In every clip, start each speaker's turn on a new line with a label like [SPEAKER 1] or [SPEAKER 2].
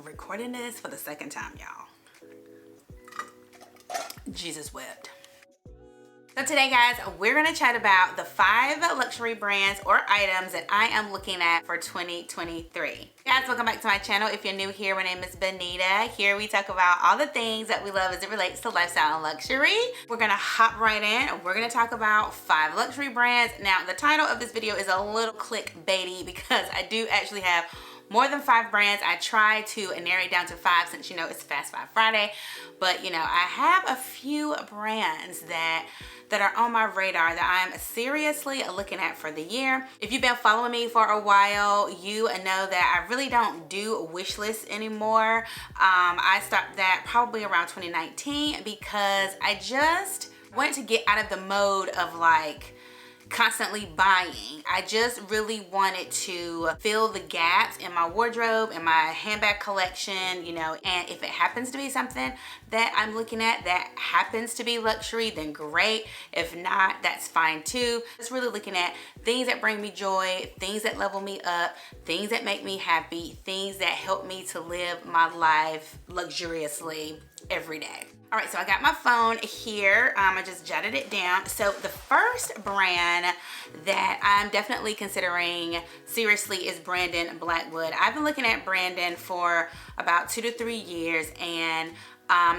[SPEAKER 1] recording this for the second time, y'all. Jesus wept. So today, guys, we're gonna chat about the 5 luxury brands or items that I am looking at for 2023. Guys, welcome back to my channel. If you're new here, my name is Benita. Here we talk about all the things that we love as it relates to lifestyle and luxury. We're gonna hop right in. We're gonna talk about 5 luxury brands. Now, the title of this video is a little clickbaity because I do actually have more than 5 brands. I try to narrow it down to 5 since, you know, it's Fast 5 Friday. But, you know, I have a few brands that are on my radar that I'm seriously looking at for the year. If you've been following me for a while, you know that I really don't do Wishlist anymore. I stopped that probably around 2019 because I just wanted to get out of the mode of like constantly buying. I just really wanted to fill the gaps in my wardrobe and my handbag collection, you know, and if it happens to be something that I'm looking at that happens to be luxury, then great. If not, that's fine too. Just really looking at things that bring me joy, things that level me up, things that make me happy, things that help me to live my life luxuriously every day. All right, so I got my phone here. I just jotted it down. So the first brand that I'm definitely considering seriously is Brandon Blackwood. I've been looking at Brandon for about 2 to 3 years, and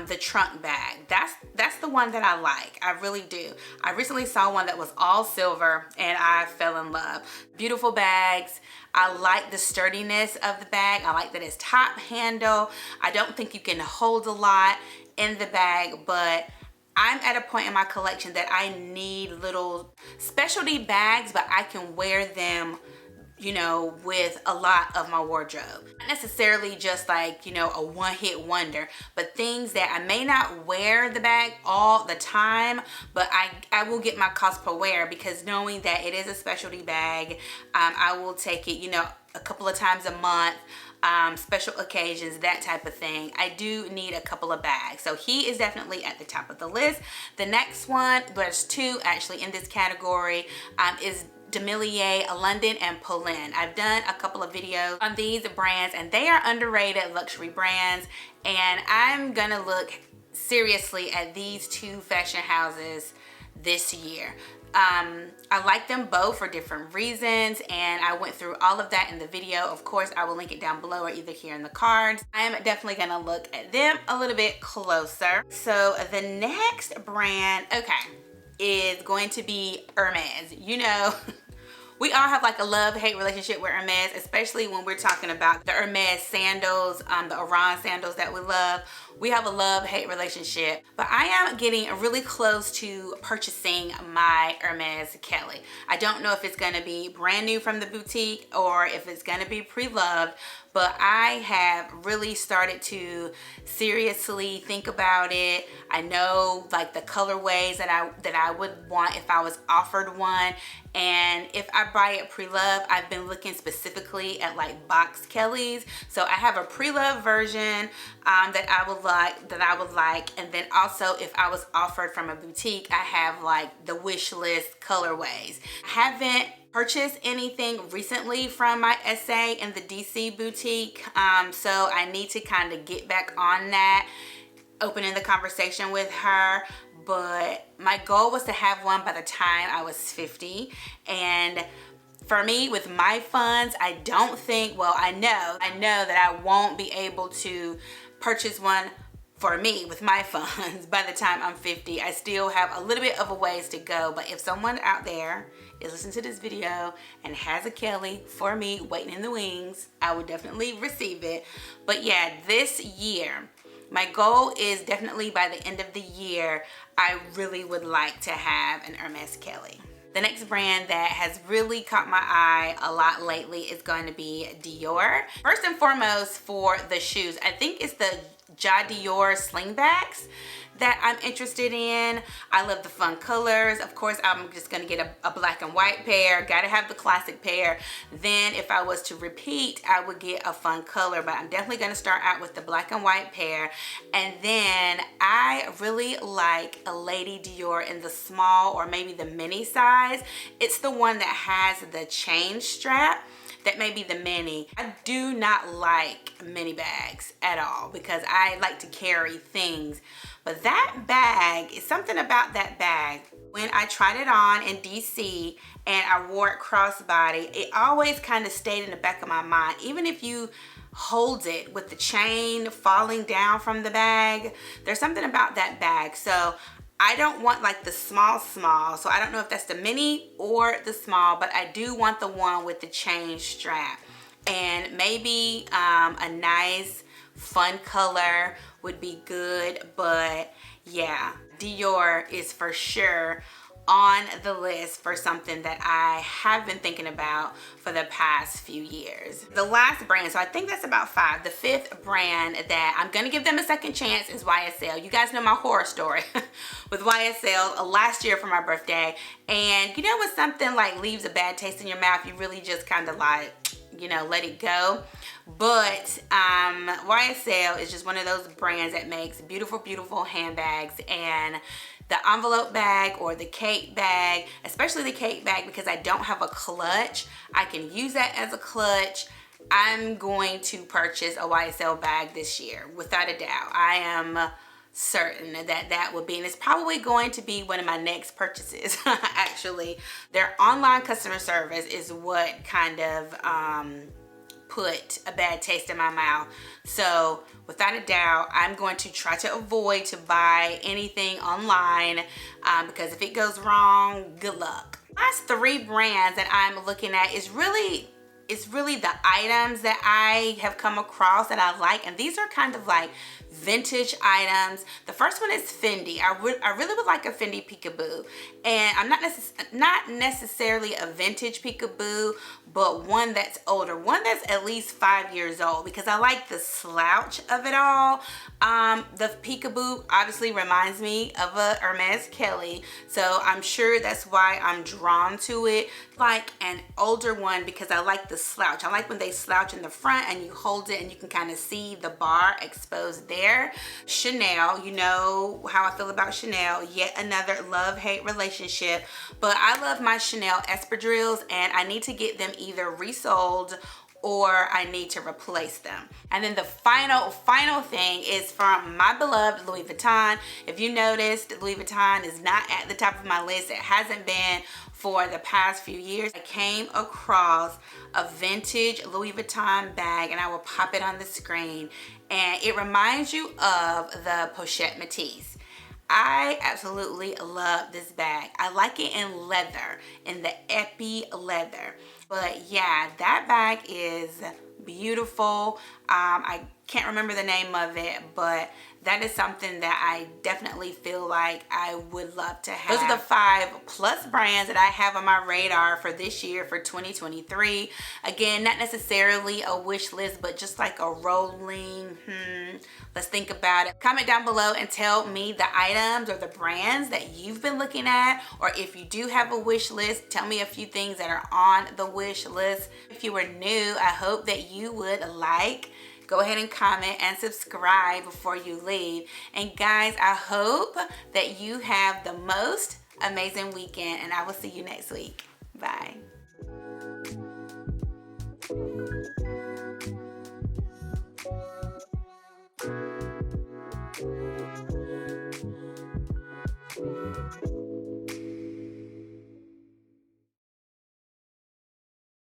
[SPEAKER 1] the trunk bag, that's the one that I like. I really do. I recently saw one that was all silver and I fell in love. Beautiful bags. I like the sturdiness of the bag. I like that it's top handle. I don't think you can hold a lot in the bag, but I'm at a point in my collection that I need little specialty bags, but I can wear them, you know, with a lot of my wardrobe. Not necessarily just like, you know, a one-hit wonder, but things that I may not wear the bag all the time, but I will get my cost per wear because knowing that it is a specialty bag, I will take it, you know, a couple of times a month, special occasions, that type of thing. I do need a couple of bags. So he is definitely at the top of the list. The next one, there's 2 actually in this category, is Demilier, London, and Poland. I've done a couple of videos on these brands and they are underrated luxury brands, and I'm gonna look seriously at these 2 fashion houses this year. I like them both for different reasons, and I went through all of that in the video. Of course, I will link it down below or either here in the cards. I am definitely gonna look at them a little bit closer. So the next brand, okay, is going to be Hermes. You know, we all have like a love-hate relationship with Hermes, especially when we're talking about the Hermes sandals, the Oran sandals that we love. We have a love-hate relationship, but I am getting really close to purchasing my Hermes Kelly. I don't know if it's gonna be brand new from the boutique or if it's gonna be pre-loved, but I have really started to seriously think about it. I know like the colorways that I would want if I was offered one, and if I buy it pre-loved, I've been looking specifically at like box Kellys. So I have a pre-loved version that I would like, and then also if I was offered from a boutique, I have like the Wishlist colorways. I haven't purchased anything recently from my SA in the DC boutique, so I need to kind of get back on that, opening the conversation with her. But my goal was to have one by the time I was 50, and for me, with my funds, I don't think, well, I know that I won't be able to purchase one for me with my funds by the time I'm 50. I still have a little bit of a ways to go, but if someone out there is listening to this video and has a Kelly for me waiting in the wings, I would definitely receive it. But yeah, this year, my goal is definitely by the end of the year, I really would like to have an Hermes Kelly. The next brand that has really caught my eye a lot lately is going to be Dior. First and foremost, for the shoes, I think it's the Ja Dior slingbacks that I'm interested in. I love the fun colors. Of course, I'm just gonna get a black and white pair. Gotta have the classic pair. Then if I was to repeat, I would get a fun color, but I'm definitely gonna start out with the black and white pair. And then I really like a Lady Dior in the small or maybe the mini size. It's the one that has the chain strap. that may be the mini. I do not like mini bags at all because I like to carry things. But that bag, is something about that bag. When I tried it on in DC and I wore it crossbody, it always kind of stayed in the back of my mind. Even if you hold it with the chain falling down from the bag, there's something about that bag. So I don't want like the small, so I don't know if that's the mini or the small, but I do want the one with the chain strap. And maybe a nice fun color would be good, but yeah, Dior is for sure on the list for something that I have been thinking about for the past few years. The last brand, so I think that's about 5. The 5th brand that I'm gonna give them a second chance is YSL. You guys know my horror story with YSL last year for my birthday. And you know when something like leaves a bad taste in your mouth, you really just kind of like, you know, let it go. But YSL is just one of those brands that makes beautiful, beautiful handbags. And the envelope bag or the cake bag, especially the cake bag, because I don't have a clutch, I can use that as a clutch. I'm going to purchase a YSL bag this year, without a doubt. I am certain that that will be, and it's probably going to be one of my next purchases. Actually, their online customer service is what kind of put a bad taste in my mouth. So without a doubt, I'm going to try to avoid to buy anything online because if it goes wrong, good luck. Last 3 brands that I'm looking at is really the items that I have come across that I like, and these are kind of like vintage items. The first one is Fendi. I really would like a Fendi peekaboo, and I'm not necessarily a vintage peekaboo, but one that's older, one that's at least 5 years old, because I like the slouch of it all. The peekaboo obviously reminds me of a Hermes Kelly, so I'm sure that's why I'm drawn to it. Like an older one because I like the slouch. I like when they slouch in the front and you hold it and you can kind of see the bar exposed there. Chanel, you know how I feel about Chanel. Yet another love-hate relationship. But I love my Chanel espadrilles and I need to get them either resold or I need to replace them. And then the final thing is from my beloved Louis Vuitton. If you noticed, Louis Vuitton is not at the top of my list. It hasn't been for the past few years. I came across a vintage Louis Vuitton bag, and I will pop it on the screen, and it reminds you of the Pochette Métis. I absolutely love this bag. I like it in leather, in the epi leather. But yeah, that bag is beautiful. I can't remember the name of it, but that is something that I definitely feel like I would love to have. Those are the 5+ brands that I have on my radar for this year, for 2023. Again, not necessarily a wish list, but just like a rolling, let's think about it. Comment down below and tell me the items or the brands that you've been looking at, or if you do have a wish list, tell me a few things that are on the wish list. If you are new, I hope that you would go ahead and comment and subscribe before you leave. And guys, I hope that you have the most amazing weekend, and I will see you next week. Bye.